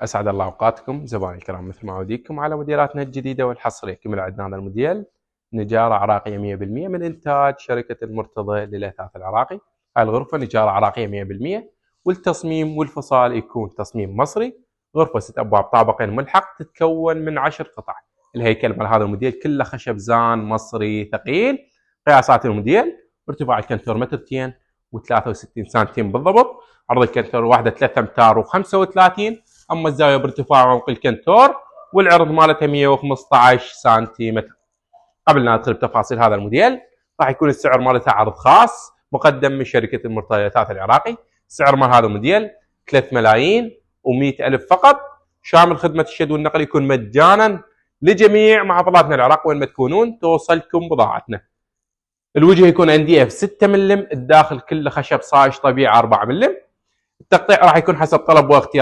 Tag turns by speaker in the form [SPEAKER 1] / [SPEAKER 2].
[SPEAKER 1] أسعد الله أوقاتكم زبائن الكرام، مثل ما عوديكم على موديلاتنا الجديدة والحصرية. كمل عندنا هذا الموديل نجارة عراقية 100% من إنتاج شركة المرتضى للأثاث العراقي. هاي الغرفة نجارة عراقية 100%، والتصميم والفصال يكون تصميم مصري. غرفة 6 أبواب طابقين ملحق، تتكون من 10 قطع. الهيكل مال هذا الموديل كله خشب زان مصري ثقيل. قياسات الموديل: ارتفاع الكنتور 2 متر و63 سنتيم بالضبط، عرض الكنتور واحدة 3 أمتار و35، اما الزاويه بارتفاع عمق الكنتور والعرض مالتها 115 سنتيمتر. قبل لا ندخل بتفاصيل هذا الموديل، راح يكون السعر مالته عرض خاص مقدم من شركه المرتضى للأثاث العراقي. سعر مال هذا الموديل 3 ملايين و100 الف فقط، شامل خدمه الشد والنقل، يكون مجانا لجميع محافظاتنا العراق. وين ما تكونون توصلكم بضاعتنا. الوجه يكون NDF 6 ملم، الداخل كله خشب صايج طبيعي 4 ملم. التقطيع راح يكون حسب طلب واختيار